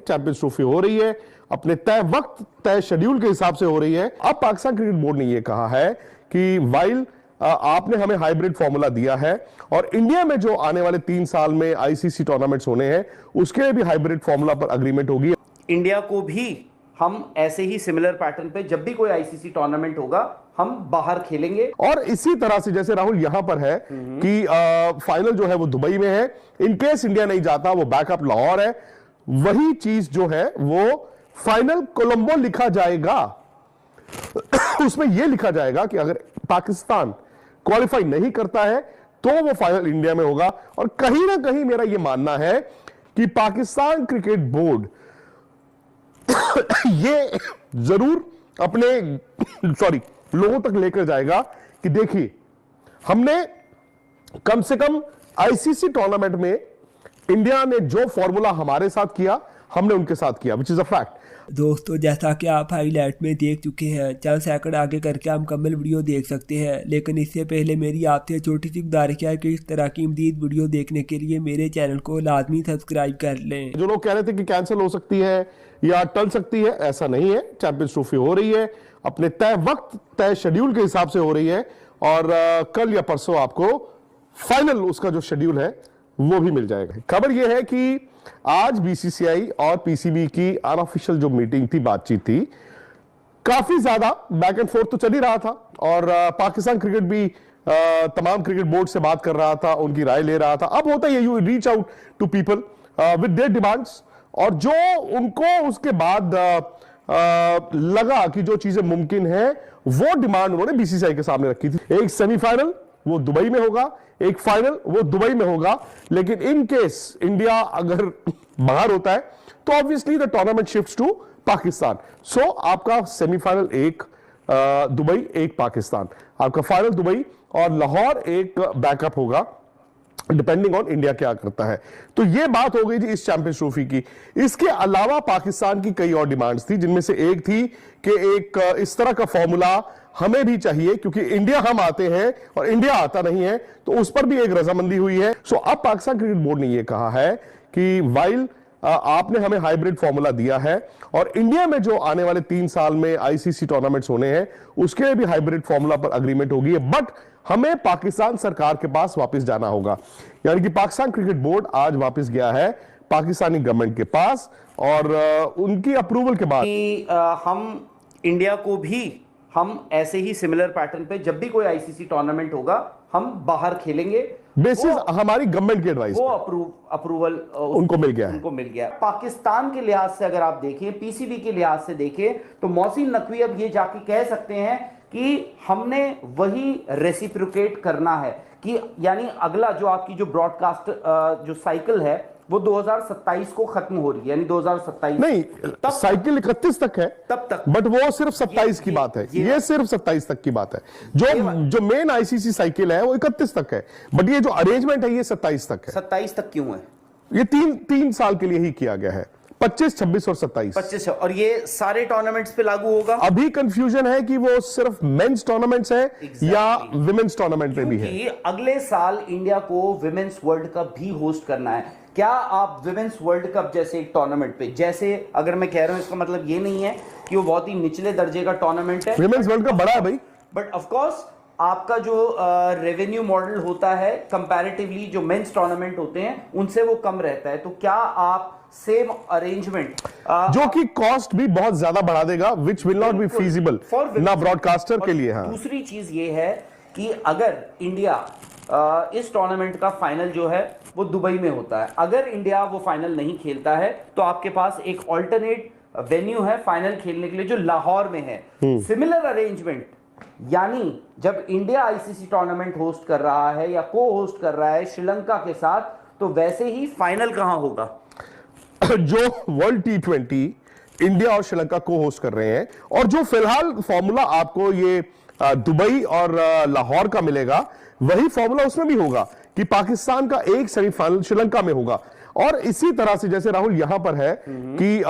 Champions trophy हो रही है, अपने तय वक्त तय शेड्यूल के हिसाब से हो रही है। अब पाकिस्तान क्रिकेट बोर्ड ने यह कहा है कि वाइल आपने हमें हाइब्रिड फॉर्मूला दिया है और इंडिया में जो आने वाले 3 साल में आईसीसी टूर्नामेंट्स होने हैं उसके लिए भी हाइब्रिड फॉर्मूला पर अग्रीमेंट होगी। इंडिया को भी हम ऐसे ही सिमिलर पैटर्न पे जब भी कोई आईसीसी टूर्नामेंट होगा हम बाहर खेलेंगे। और इसी तरह से जैसे राहुल यहां पर है कि फाइनल जो है वो दुबई में है, इनकेस इंडिया नहीं जाता वो बैकअप लाहौर है, वही चीज जो है वो फाइनल कोलंबो लिखा जाएगा। उसमें यह लिखा जाएगा कि अगर पाकिस्तान क्वालिफाई नहीं करता है तो वो फाइनल इंडिया में होगा। और कहीं ना कहीं मेरा यह मानना है कि पाकिस्तान क्रिकेट बोर्ड ये जरूर अपने लोगों तक लेकर जाएगा कि देखिए हमने कम से कम आईसीसी टूर्नामेंट में इंडिया ने जो फॉर्मूला हमारे साथ किया हमने उनके साथ किया, विच इज अ फैक्ट। दोस्तों जैसा कि आप हाईलाइट में देख चुके हैं, चंद सेकंड आगे करके आप मुकम्मल वीडियो देख सकते हैं, लेकिन इससे पहले मेरी आपसे छोटी सी गुजारिश है कि इस तरह की मज़ीद वीडियो देखने के लिए मेरे चैनल को लाजमी सब्सक्राइब कर लें। जो लोग कह रहे थे कि कैंसिल हो सकती है या टल सकती है, ऐसा नहीं है। चैंपियंस ट्रॉफी हो रही है, अपने तय वक्त तय शेड्यूल के हिसाब से हो रही है और कल या परसों आपको फाइनल उसका जो शेड्यूल है वो भी मिल जाएगा। खबर यह है कि आज बीसीसीआई और पीसीबी की अनऑफिशियल जो मीटिंग थी, बातचीत थी, काफी ज्यादा बैक एंड फोर्थ तो चल ही रहा था और पाकिस्तान क्रिकेट भी तमाम क्रिकेट बोर्ड से बात कर रहा था, उनकी राय ले रहा था। अब होता है you reach out to people with their demands, और जो उनको उसके बाद लगा कि जो चीजें मुमकिन है वो डिमांड उन्होंने बीसीसीआई के सामने रखी थी। एक सेमीफाइनल वो दुबई में होगा, एक फाइनल वो दुबई में होगा, लेकिन इन केस इंडिया अगर बाहर होता है तो obviously the tournament shifts to Pakistan. So आपका सेमीफाइनल एक दुबई एक पाकिस्तान, आपका फाइनल दुबई और लाहौर एक बैकअप होगा डिपेंडिंग ऑन इंडिया क्या करता है। तो यह बात हो गई थी इस चैंपियंस ट्रॉफी की। इसके अलावा पाकिस्तान की कई और डिमांड्स थी, जिनमें से एक थी कि एक इस तरह का फॉर्मूला हमें भी चाहिए, क्योंकि इंडिया हम आते हैं और इंडिया आता नहीं है, तो उस पर भी एक रजामंदी हुई है। सो अब पाकिस्तान क्रिकेट बोर्ड ने यह कहा है कि वाइल आपने हमें हाइब्रिड फॉर्मूला दिया है और इंडिया में जो आने वाले 3 साल में आईसीसी टूर्नामेंट्स होने हैं उसके लिए भी हाइब्रिड फॉर्मूला पर अग्रीमेंट होगी, बट हमें पाकिस्तान सरकार के पास वापस जाना होगा। यानी कि पाकिस्तान क्रिकेट बोर्ड आज वापस गया है पाकिस्तानी गवर्नमेंट के पास और उनकी अप्रूवल के बाद हम इंडिया को भी हम ऐसे ही सिमिलर पैटर्न पे जब भी कोई आईसीसी टूर्नामेंट होगा हम बाहर खेलेंगे। बेसिस हमारी गवर्नमेंट की एडवाइस, वो अप्रूवल उनको मिल गया है। पाकिस्तान के लिहाज से अगर आप देखें, पीसीबी के लिहाज से देखें, तो मोहसिन नकवी अब ये जाके कह सकते हैं कि हमने वही रेसिप्रोकेट करना है, कि यानी अगला जो आपकी जो ब्रॉडकास्ट जो साइकिल है वो 2027 को खत्म हो रही है, यानी 2027 नहीं, तब साइकिल 31 तक है तब तक, बट वो सिर्फ 27 की बात है। ये सिर्फ 27 तक की बात है। जो मेन आईसीसी साइकिल है वो 31 तक है, बट ये जो अरेंजमेंट है ये 27 तक है। 27 तक क्यों है? ये तीन साल के लिए ही किया गया है, 25, 26 और 27। 25, और ये सारे टूर्नामेंट्स पे लागू होगा। अभी कंफ्यूजन है कि वो सिर्फ मेंस टूर्नामेंट्स है या विमेंस टूर्नामेंट में भी है। अगले साल इंडिया को विमेंस वर्ल्ड कप भी होस्ट करना है। क्या आप विमेंस वर्ल्ड कप जैसे एक टूर्नामेंट पे, जैसे अगर मैं कह रहा हूं इसका मतलब ये नहीं है कि वो बहुत ही निचले दर्जे का टूर्नामेंट है, विमेंस वर्ल्ड कप बड़ा है भाई, बट ऑफ कोर्स आपका जो रेवेन्यू मॉडल होता है कंपैरेटिवली जो मेंस टूर्नामेंट होते हैं उनसे वो कम रहता है। तो क्या आप सेम अरेंजमेंट जो कि कॉस्ट भी बहुत ज्यादा बढ़ा देगा, which will not be feasible ना ब्रॉडकास्टर के लिए। हाँ, दूसरी चीज ये है कि अगर इंडिया इस टूर्नामेंट का फाइनल जो है वो दुबई में होता है, अगर इंडिया वो फाइनल नहीं खेलता है तो आपके पास एक ऑल्टरनेट वेन्यू है फाइनल खेलने के लिए जो लाहौर में है। सिमिलर अरेंजमेंट, यानी जब इंडिया आईसीसी टूर्नामेंट होस्ट कर रहा है या को होस्ट कर रहा है श्रीलंका के साथ, तो वैसे ही फाइनल कहां होगा? जो वर्ल्ड T20 इंडिया और श्रीलंका को होस्ट कर रहे हैं, और जो फिलहाल फॉर्मूला आपको ये दुबई और लाहौर का मिलेगा, वही फॉर्मूला उसमें भी होगा कि पाकिस्तान का एक सेमीफाइनल श्रीलंका में होगा। और इसी तरह से जैसे राहुल यहां पर है कि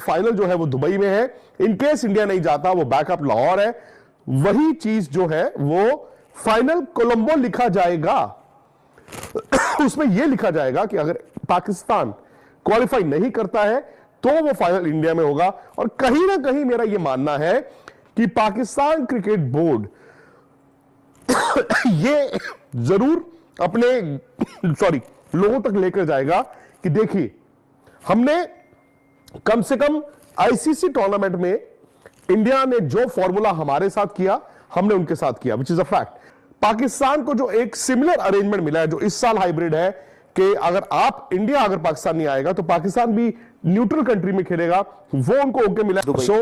फाइनल जो है वो दुबई में है, इनकेस इंडिया नहीं जाता वो बैकअप लाहौर है, वही चीज जो है वो फाइनल कोलंबो लिखा जाएगा। उसमें यह लिखा जाएगा कि अगर पाकिस्तान क्वालिफाई नहीं करता है तो वो फाइनल इंडिया में होगा। और कहीं ना कहीं मेरा यह मानना है कि पाकिस्तान क्रिकेट बोर्ड ये जरूर अपने लोगों तक लेकर जाएगा कि देखिए, हमने कम से कम आईसीसी टूर्नामेंट में इंडिया ने जो फॉर्मूला हमारे साथ किया, हमने उनके साथ किया, which is a fact. Pakistan को जो एक सिमिलर अरेंजमेंट मिला है, जो इस साल हाइब्रिड है कि इंडिया अगर पाकिस्तान नहीं आएगा तो पाकिस्तान भी न्यूट्रल कंट्री में खेलेगा, वो उनको ओके मिला। सो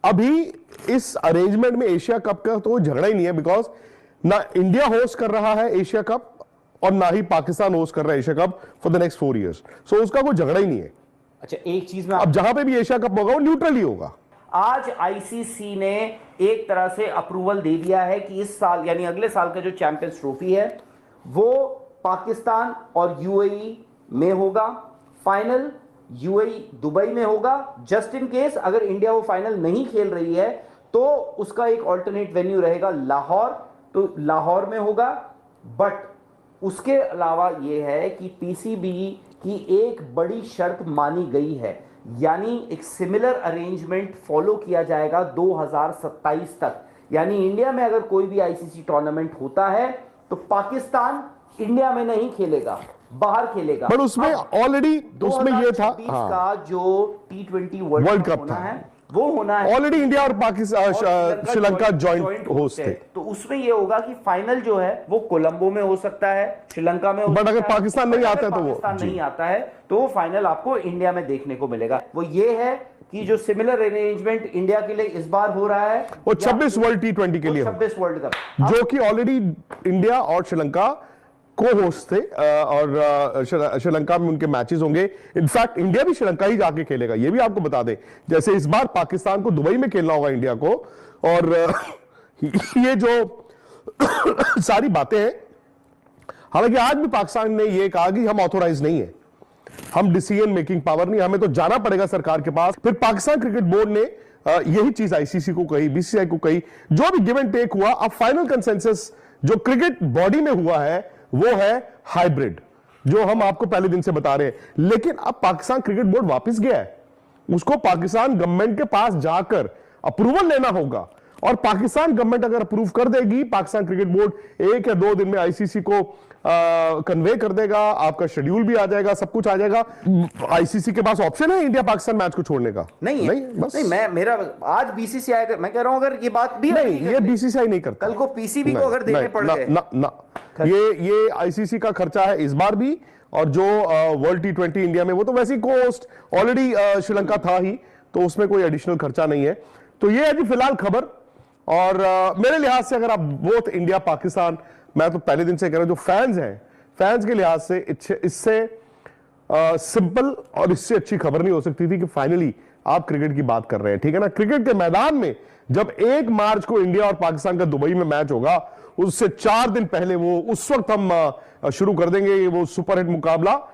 अभी इस अरेंजमेंट में एशिया कप का तो झगड़ा ही नहीं है, बिकॉज ना इंडिया होस्ट कर रहा है एशिया कप और ना ही पाकिस्तान होस्ट कर रहा है Asia cup for the next 4 years। सो उसका कोई झगड़ा ही नहीं है। अच्छा, एक चीज में अब जहां पे भी एशिया कप होगा वो न्यूट्रल ही होगा। आज आईसीसी ने एक तरह से अप्रूवल दे दिया है कि इस साल यानी अगले साल का जो चैंपियंस ट्रॉफी है वो पाकिस्तान और यूएई में होगा। फाइनल यूएई दुबई में होगा। जस्ट इन केस अगर इंडिया वो फाइनल नहीं खेल रही है तो उसका एक ऑल्टरनेट वेन्यू रहेगा लाहौर, तो लाहौर में होगा। बट उसके अलावा यह है कि पीसीबी की एक बड़ी शर्त मानी गई है, यानी एक सिमिलर अरेंजमेंट फॉलो किया जाएगा 2027 तक। यानी इंडिया में अगर कोई भी आईसीसी टूर्नामेंट होता है तो पाकिस्तान इंडिया में नहीं खेलेगा, बाहर खेलेगा। पर उसमें ऑलरेडी उसमें यह था का जो T20 वर्ल्ड कप होना है वो होना है। ऑलरेडी इंडिया और पाकिस्तान श्रीलंका जॉइंट होस्ट थे, तो उसमें यह होगा कि फाइनल जो है वो कोलंबो में हो सकता है, श्रीलंका में हो बट अगर पाकिस्तान नहीं आता है तो पाकिस्तान नहीं आता है तो वो फाइनल आपको इंडिया में देखने को मिलेगा। वो ये है कि जो सिमिलर अरेंजमेंट इंडिया के लिए इस बार हो रहा है वो 26 वर्ल्ड T20 के लिए 26 वर्ल्ड कप, जो कि ऑलरेडी इंडिया और श्रीलंका को होस्ट थे और श्रीलंका में उनके मैचेस होंगे। इनफैक्ट इंडिया भी श्रीलंका ही जाके खेलेगा, ये भी आपको बता दें। जैसे इस बार पाकिस्तान को दुबई में खेलना होगा इंडिया को, और ये जो सारी बातें हैं, हालांकि आज भी पाकिस्तान ने यह कहा कि हम ऑथोराइज नहीं है, हम डिसीजन मेकिंग पावर नहीं, हमें तो जाना पड़ेगा सरकार के पास। फिर पाकिस्तान क्रिकेट बोर्ड ने यही चीज आईसीसी को कही, बीसीसीआई को कही, जो भी गिव एंड टेक हुआ, अब फाइनल कंसेंसस जो क्रिकेट बॉडी में हुआ है वो है हाइब्रिड, जो हम आपको पहले दिन से बता रहे हैं। लेकिन अब पाकिस्तान क्रिकेट बोर्ड वापस गया है, उसको पाकिस्तान गवर्नमेंट के पास जाकर अप्रूवल लेना होगा, और पाकिस्तान गवर्नमेंट अगर अप्रूव कर देगी, पाकिस्तान क्रिकेट बोर्ड 1 या 2 दिन में आईसीसी को कन्वे कर देगा, आपका शेड्यूल भी आ जाएगा, सब कुछ आ जाएगा। आईसीसी के पास ऑप्शन है इंडिया पाकिस्तान मैच को छोड़ने का? नहीं, बस नहीं, मेरा आज बीसीसीआई, मैं कह रहा हूं अगर ये बात भी नहीं, ये बीसीसीआई नहीं करता। कल को पीसीबी को अगर देने पड़ गए, ये आईसीसी का खर्चा है इस बार भी, और जो वर्ल्ड T20 इंडिया में वो तो वैसे ही कोस्ट ऑलरेडी श्रीलंका था ही, तो उसमें कोई एडिशनल खर्चा नहीं है। तो ये है जी फिलहाल खबर। और मेरे लिहाज से अगर आप बोथ इंडिया पाकिस्तान, मैं तो पहले दिन से कह रहा हूं, जो फैंस हैं, फैंस के लिहाज से इससे सिंपल और इससे अच्छी खबर नहीं हो सकती थी कि फाइनली आप क्रिकेट की बात कर रहे हैं, ठीक है ना। क्रिकेट के मैदान में जब 1 मार्च को इंडिया और पाकिस्तान का दुबई में मैच होगा, उससे 4 दिन पहले वो उस वक्त हम शुरू कर देंगे वो सुपरहिट मुकाबला।